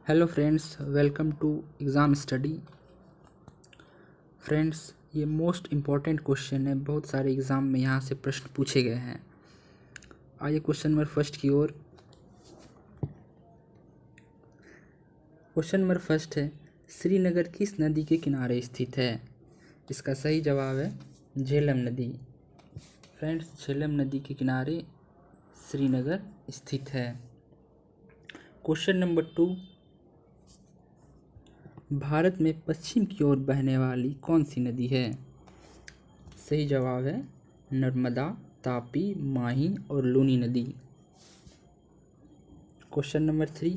Hello friends, welcome to exam study. Friends, ये most important question है। बहुत सारे एग्ज़ाम में यहाँ से प्रश्न पूछे गए हैं। आइए क्वेश्चन नंबर फर्स्ट की ओर। क्वेश्चन नंबर फर्स्ट है, श्रीनगर किस नदी के किनारे स्थित है? इसका सही जवाब है झेलम नदी। फ्रेंड्स, झेलम नदी के किनारे श्रीनगर स्थित है। क्वेश्चन नंबर टू, भारत में पश्चिम की ओर बहने वाली कौन सी नदी है? सही जवाब है नर्मदा, तापी, माही और लूनी नदी। क्वेश्चन नंबर थ्री,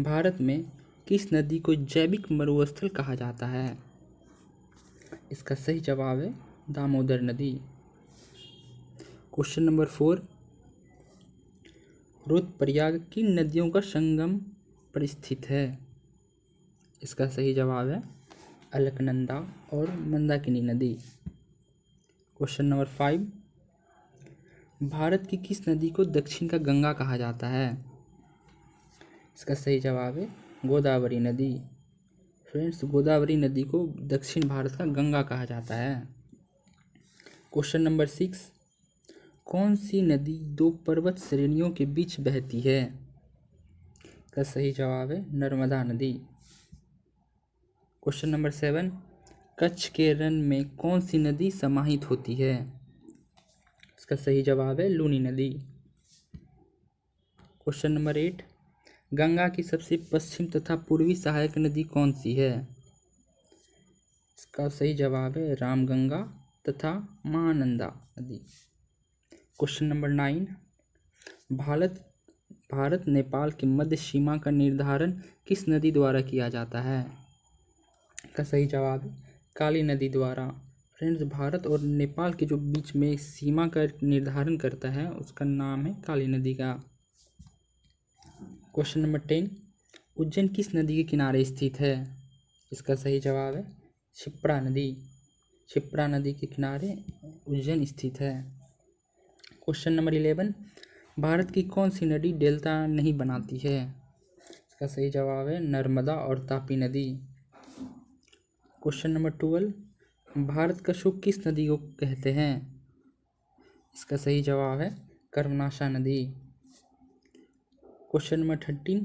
भारत में किस नदी को जैविक मरुस्थल कहा जाता है? इसका सही जवाब है दामोदर नदी। क्वेश्चन नंबर फोर, रुद्रप्रयाग किन नदियों का संगम पर स्थित है? इसका सही जवाब है अलकनंदा और मंदाकिनी नदी। क्वेश्चन नंबर फाइव, भारत की किस नदी को दक्षिण का गंगा कहा जाता है? इसका सही जवाब है गोदावरी नदी। फ्रेंड्स, गोदावरी नदी को दक्षिण भारत का गंगा कहा जाता है। क्वेश्चन नंबर सिक्स, कौन सी नदी दो पर्वत श्रेणियों के बीच बहती है? इसका सही जवाब है नर्मदा नदी। क्वेश्चन नंबर सेवन, कच्छ के रण में कौन सी नदी समाहित होती है? इसका सही जवाब है लूनी नदी। क्वेश्चन नंबर एट, गंगा की सबसे पश्चिम तथा पूर्वी सहायक नदी कौन सी है? इसका सही जवाब है रामगंगा तथा महानंदा नदी। Question number nine, Bharat Nepal की मध्य सीमा का निर्धारण किस नदी द्वारा किया जाता है? इसका सही जवाब है काली नदी द्वारा। फ्रेंड्स, भारत और नेपाल के जो बीच में सीमा का निर्धारण करता है उसका नाम है काली नदी का। क्वेश्चन नंबर 10, उज्जैन किस नदी के किनारे स्थित है? इसका सही जवाब है क्षिप्रा नदी। क्षिप्रा नदी के किनारे उज्जैन स्थित है। क्वेश्चन नंबर 11, भारत की कौन सी नदी डेल्टा नहीं बनाती है? इसका सही जवाब है नर्मदा और तापी नदी। क्वेश्चन नंबर 12, भारत का शुक किस नदी को कहते हैं? इसका सही जवाब है कर्मनाशा नदी। क्वेश्चन नंबर 13,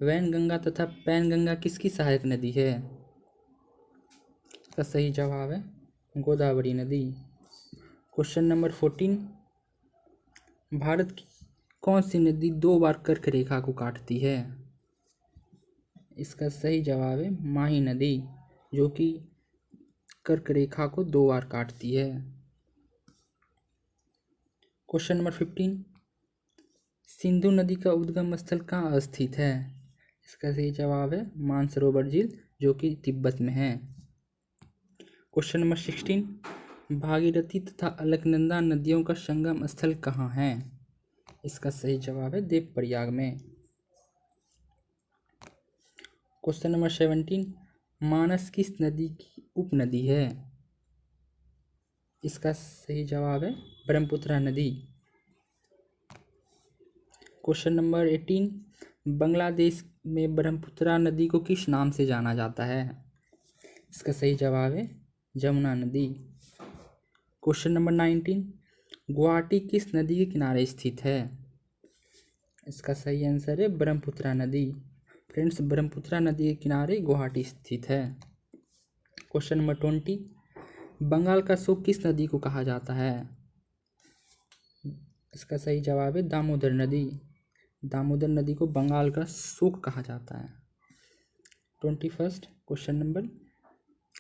वैनगंगा तथा पैनगंगा किसकी सहायक नदी है? इसका सही जवाब है गोदावरी नदी। क्वेश्चन नंबर 14, भारत की कौन सी नदी दो बार कर्क रेखा को काटती है? इसका सही जवाब है माही नदी, जो कि कर्क रेखा को दो बार काटती है। क्वेश्चन नंबर 15, सिंधु नदी का उद्गम स्थल कहाँ स्थित है? इसका सही जवाब है मानसरोवर झील, जो कि तिब्बत में है। क्वेश्चन नंबर 16, भागीरथी तथा अलकनंदा नदियों का संगम स्थल कहाँ है? इसका सही जवाब है देवप्रयाग में। क्वेश्चन नंबर 17, मानस किस नदी की उपनदी है? इसका सही जवाब है ब्रह्मपुत्र नदी। क्वेश्चन नंबर 18, बांग्लादेश में ब्रह्मपुत्र नदी को किस नाम से जाना जाता है? इसका सही जवाब है जमुना नदी। क्वेश्चन नंबर 19, गुवाहाटी किस नदी के किनारे स्थित है? इसका सही आंसर है ब्रह्मपुत्र नदी। फ्रेंड्स, ब्रह्मपुत्र नदी के किनारे गुवाहाटी स्थित है। क्वेश्चन नंबर 20, बंगाल का सूख किस नदी को कहा जाता है? इसका सही जवाब है दामोदर नदी। दामोदर नदी को बंगाल का सूख कहा जाता है। 21, क्वेश्चन नंबर,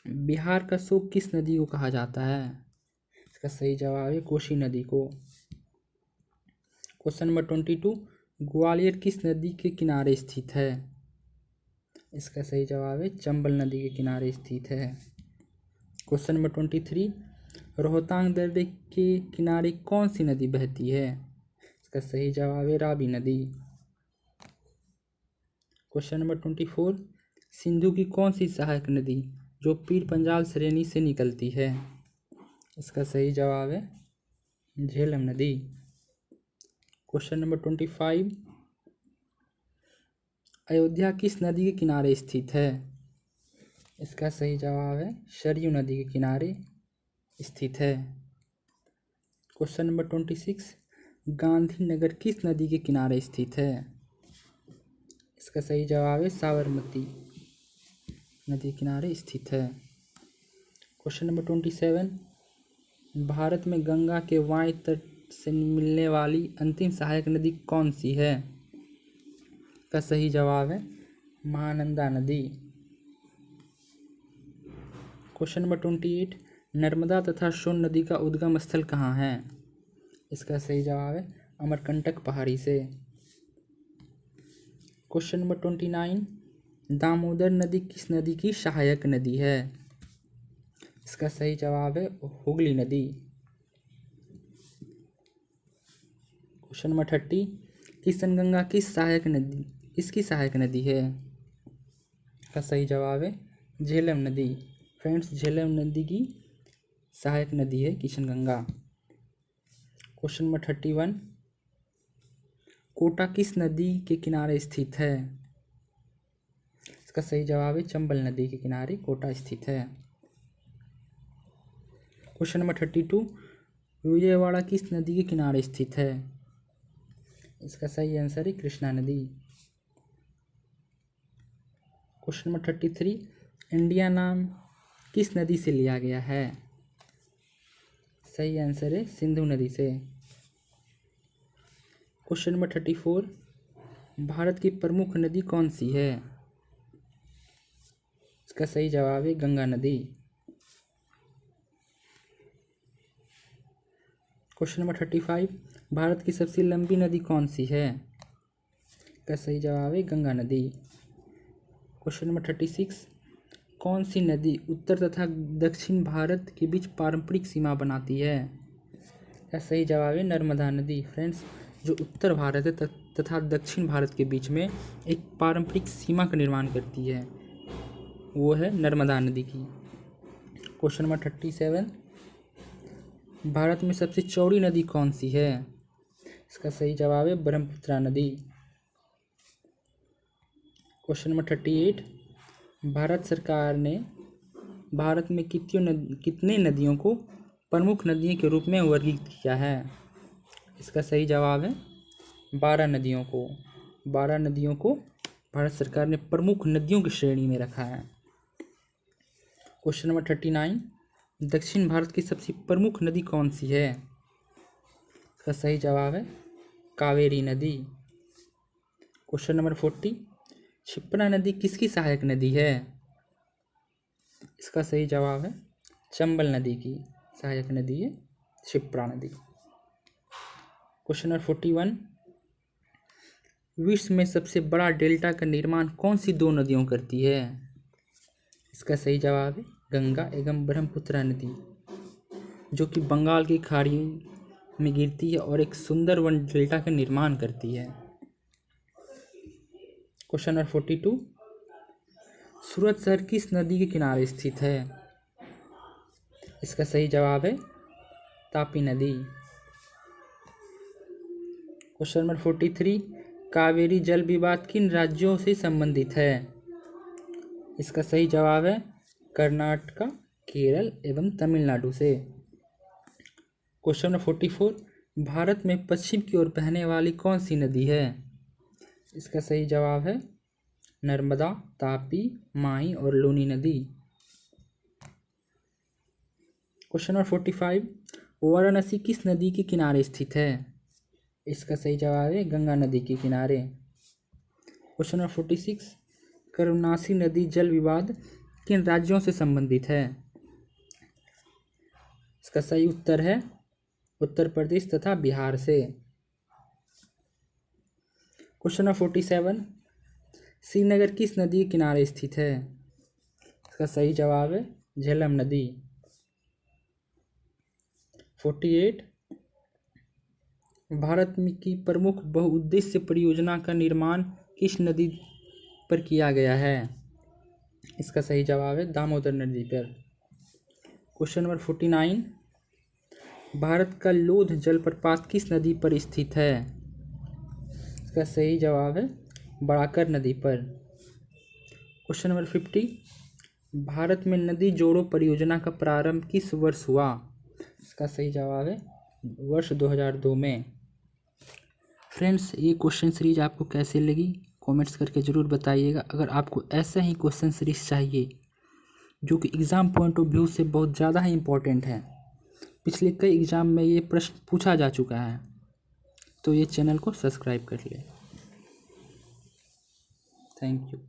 बिहार का सूख किस नदी को कहा जाता है? इसका सही जवाब है कोसी नदी को। क्वेश्चन नंबर 22, ग्वालियर किस नदी के किनारे स्थित है? इसका सही जवाब है चंबल नदी के किनारे स्थित है। क्वेश्चन नंबर 23, रोहतांग दर्रे के किनारे कौन सी नदी बहती है? इसका सही जवाब है रावी नदी। क्वेश्चन नंबर 24, सिंधु की कौन सी सहायक नदी जो पीर पंजाल श्रेणी से निकलती है? इसका सही जवाब है झेलम नदी। क्वेश्चन नंबर 25, अयोध्या किस नदी के किनारे स्थित है? इसका सही जवाब है सरयू नदी के किनारे स्थित है। क्वेश्चन नंबर 26, गांधीनगर किस नदी के किनारे स्थित है? इसका सही जवाब है साबरमती नदी के किनारे स्थित है। क्वेश्चन नंबर 27, भारत में गंगा के वायव्य तट से मिलने वाली अंतिम सहायक नदी कौन सी है? का सही जवाब है महानंदा नदी। क्वेश्चन नंबर 28, नर्मदा तथा सोन नदी का उद्गम स्थल कहाँ है? इसका सही जवाब है अमरकंटक पहाड़ी से। क्वेश्चन नंबर 29, दामोदर नदी किस नदी की सहायक नदी है? इसका सही जवाब है हुगली नदी। क्वेश्चन नंबर 30, किशनगंगा किसकी सहायक नदी है? का सही जवाब है झेलम नदी। फ्रेंड्स, झेलम नदी की सहायक नदी है किशनगंगा। क्वेश्चन नंबर 31, कोटा किस नदी के किनारे स्थित है? इसका सही जवाब है चंबल नदी के किनारे कोटा स्थित है। क्वेश्चन नंबर 32, विजयवाड़ा किस नदी के किनारे स्थित है? इसका सही आंसर है कृष्णा नदी। क्वेश्चन नंबर 33, इंडिया नाम किस नदी से लिया गया है? सही आंसर है सिंधु नदी से। क्वेश्चन नंबर 34, भारत की प्रमुख नदी कौन सी है? इसका सही जवाब है गंगा नदी। क्वेश्चन नंबर 35, भारत की सबसे लंबी नदी कौन सी है? इसका सही जवाब है गंगा नदी। क्वेश्चन नंबर 36, कौन सी नदी उत्तर तथा दक्षिण भारत के बीच पारंपरिक सीमा बनाती है? इसका सही जवाब है नर्मदा नदी। फ्रेंड्स, जो उत्तर भारत है तथा दक्षिण भारत के बीच में एक पारंपरिक सीमा का निर्माण करती है वो है नर्मदा नदी की। क्वेश्चन नंबर 37, भारत में सबसे चौड़ी नदी कौन सी है? इसका सही जवाब है ब्रह्मपुत्र नदी। क्वेश्चन नंबर 38, भारत सरकार ने भारत में कितने नदियों को प्रमुख नदियों के रूप में वर्गीकृत किया है? इसका सही जवाब है 12 नदियों को। 12 नदियों को भारत सरकार ने प्रमुख नदियों की श्रेणी में रखा है। क्वेश्चन नंबर 39, दक्षिण भारत की सबसे प्रमुख नदी कौन सी है? इसका सही जवाब है कावेरी नदी। क्वेश्चन नंबर 40, क्षिप्रा नदी किसकी सहायक नदी है? इसका सही जवाब है चंबल नदी की सहायक नदी है क्षिप्रा नदी। क्वेश्चन नंबर 41, विश्व में सबसे बड़ा डेल्टा का निर्माण कौन सी दो नदियों करती है? इसका सही जवाब है गंगा एवं ब्रह्मपुत्र नदी, जो कि बंगाल की खाड़ी में गिरती है और एक सुंदर वन डेल्टा का निर्माण करती है। क्वेश्चन नंबर 42, सूरत शहर किस नदी के किनारे स्थित है? इसका सही जवाब है तापी नदी। क्वेश्चन नंबर 43, कावेरी जल विवाद किन राज्यों से संबंधित है? इसका सही जवाब है कर्नाटक, केरल एवं तमिलनाडु से। क्वेश्चन नंबर 44, भारत में पश्चिम की ओर बहने वाली कौन सी नदी है? इसका सही जवाब है नर्मदा, तापी, माही और लूनी नदी। क्वेश्चन नंबर 45, वाराणसी किस नदी के किनारे स्थित है? इसका सही जवाब है गंगा नदी के किनारे। क्वेश्चन नंबर 46, कर्मनासी नदी जल विवाद किन राज्यों से संबंधित है? इसका सही उत्तर है उत्तर प्रदेश तथा बिहार से। क्वेश्चन नंबर 47, श्रीनगर किस नदी के किनारे स्थित है? इसका सही जवाब है झेलम नदी। 48, भारत में की प्रमुख बहुउद्देश्य परियोजना का निर्माण किस नदी पर किया गया है? इसका सही जवाब है दामोदर नदी पर। क्वेश्चन नंबर 49, भारत का लोध जलप्रपात किस नदी पर स्थित है? इसका सही जवाब है बड़ाकर नदी पर। क्वेश्चन नंबर 50, भारत में नदी जोड़ो परियोजना का प्रारंभ किस वर्ष हुआ? इसका सही जवाब है वर्ष 2002 में। फ्रेंड्स, ये क्वेश्चन सीरीज आपको कैसे लगी कमेंट्स करके ज़रूर बताइएगा। अगर आपको ऐसा ही क्वेश्चन सीरीज चाहिए जो कि एग्ज़ाम पॉइंट ऑफ व्यू से बहुत ज़्यादा ही इम्पोर्टेंट है, पिछले कई एग्ज़ाम में ये प्रश्न पूछा जा चुका है, तो ये चैनल को सब्सक्राइब कर ले। Thank you.